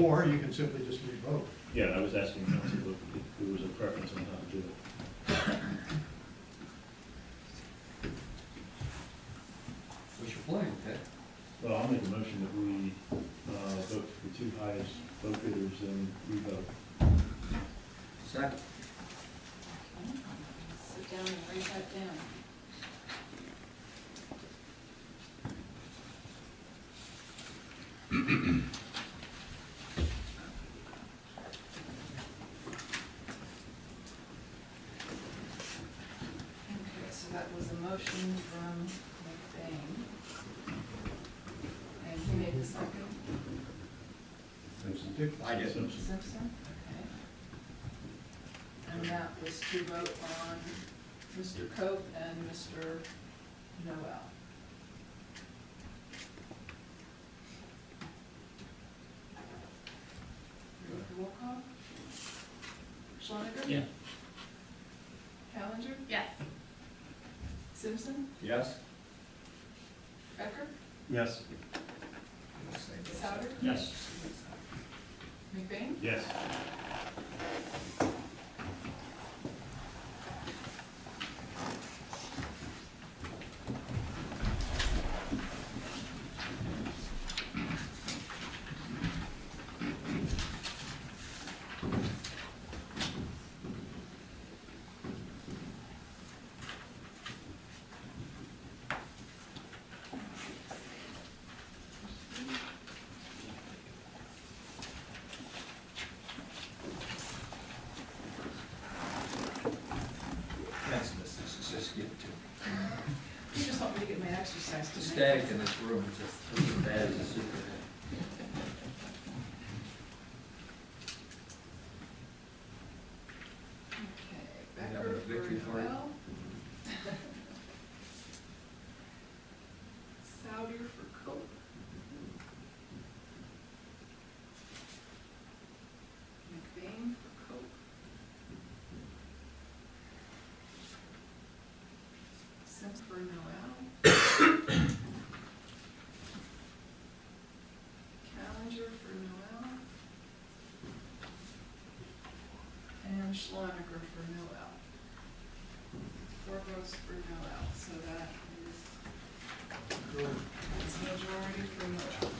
[SPEAKER 11] Or you can simply just re-vote.
[SPEAKER 7] Yeah, I was asking council if there was a preference on how to do it. both bidders, and we vote.
[SPEAKER 3] Second.
[SPEAKER 2] Sit down and write that down. Okay, so that was a motion from McBain. And who made the second?
[SPEAKER 3] I did.
[SPEAKER 2] Simpson? Okay. And that was to vote on Mr. Cope and Mr. Noel. Roll call? Schoniger?
[SPEAKER 3] Yeah.
[SPEAKER 2] Callender?
[SPEAKER 9] Yes.
[SPEAKER 2] Simpson?
[SPEAKER 3] Yes?
[SPEAKER 2] Becker?
[SPEAKER 11] Yes.
[SPEAKER 2] Souter?
[SPEAKER 3] Yes.
[SPEAKER 2] McBain?
[SPEAKER 7] Yes.
[SPEAKER 2] You just want me to get my exercise tonight.
[SPEAKER 3] Static in this room, just as bad as a super.
[SPEAKER 2] Okay,
[SPEAKER 3] That
[SPEAKER 2] Becker
[SPEAKER 3] was victory
[SPEAKER 2] for
[SPEAKER 3] for you.
[SPEAKER 2] Noel. Souter for Cope. McBain for Cope. Sims for Noel. Challenger for Noel. And Schlonager for Noel. 4 votes for Noel, so that is majority for Noel.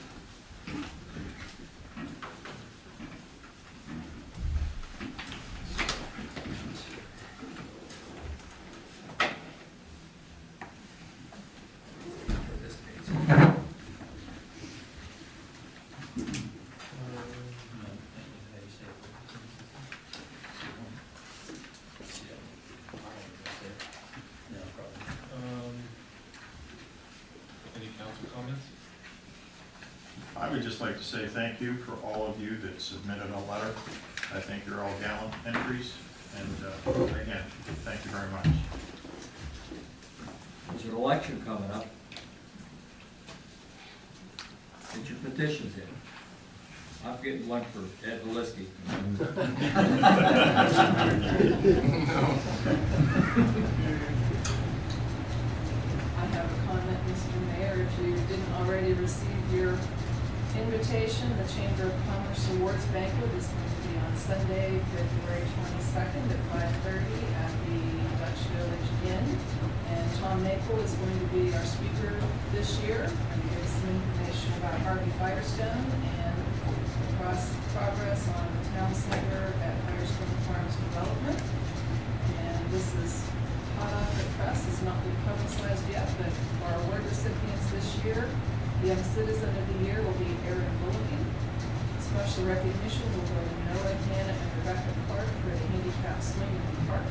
[SPEAKER 1] Any council comments?
[SPEAKER 6] I would just like to say thank you for all of you that submitted a letter. I think you're all gallant entries, and again, thank you very much.
[SPEAKER 3] There's an election coming up. Get your petitions in. I'm getting one for Ed Liskey.
[SPEAKER 2] I have a comment, Mr. Mayor, if you didn't already receive your invitation, the Chamber of Commerce Awards Banquet is going to be on Sunday, February 22nd at 5:30 at the Dutch Village Inn. And Tom Maple is going to be our speaker this year and give some information about Harvey Firestone and progress on the town center at Firestone Farms Development. And this is hot off the press, it's not been publicized yet, but our award recipients this year, the Young Citizen of the Year will be Aaron Bulligan. Special recognition will go to Noah, Hannah, and Rebecca Clark for the handicap swing in the park.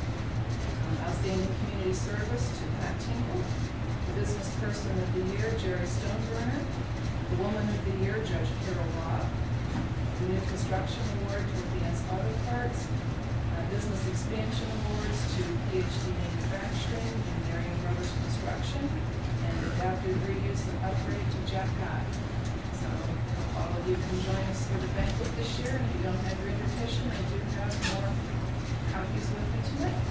[SPEAKER 2] Outstanding community service to Pat Tinkle. The Business Person of the Year, Jerry Stoneburner. The Woman of the Year, Judge Carol Robb. The New Construction Award to Advance Auto Parts. Business Expansion Awards to PhD Manufacturing and Marion Brothers Construction. And Adaptive Reuse and Upgrade to Jack Guy. So all of you can join us for the banquet this year. And if you don't have your invitation, I do have more copies with me tonight.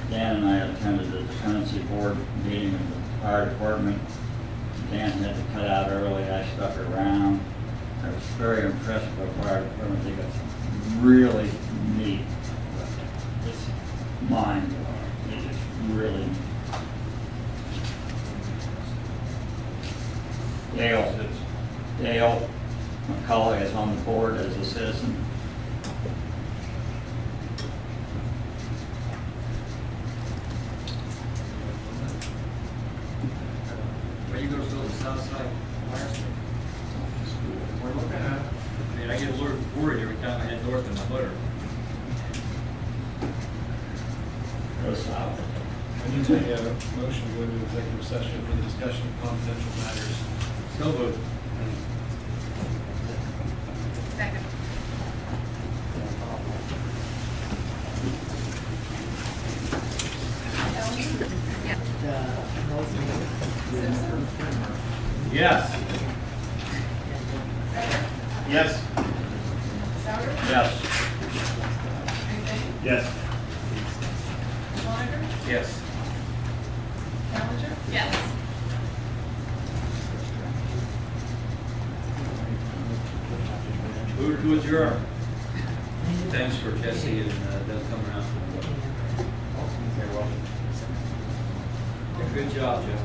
[SPEAKER 12] Dan and I attended the dependency board meeting in the fire department. Dan had to cut out early, I stuck around. I was very impressed by the fire department. They got some really neat, it's mind blowing. It is really neat. Dale Dale McCullough is on the board as a citizen.
[SPEAKER 13] Are you gonna build the south side fire station?
[SPEAKER 8] We're looking at,
[SPEAKER 13] I mean, I get a little worried every time I head north in my motor.
[SPEAKER 12] Go south.
[SPEAKER 1] I need a motion to go into executive session for the discussion of confidential matters.
[SPEAKER 13] So moved.
[SPEAKER 9] Second.
[SPEAKER 13] Yes.
[SPEAKER 6] Yes.
[SPEAKER 9] Souter?
[SPEAKER 12] Yes.
[SPEAKER 7] Yes.
[SPEAKER 9] Schwanniger?
[SPEAKER 13] Yes.
[SPEAKER 9] Challenger? Yes.
[SPEAKER 13] Move to adjourn. Thanks for Jesse and Doug coming out. You're welcome. Good job, Jeff.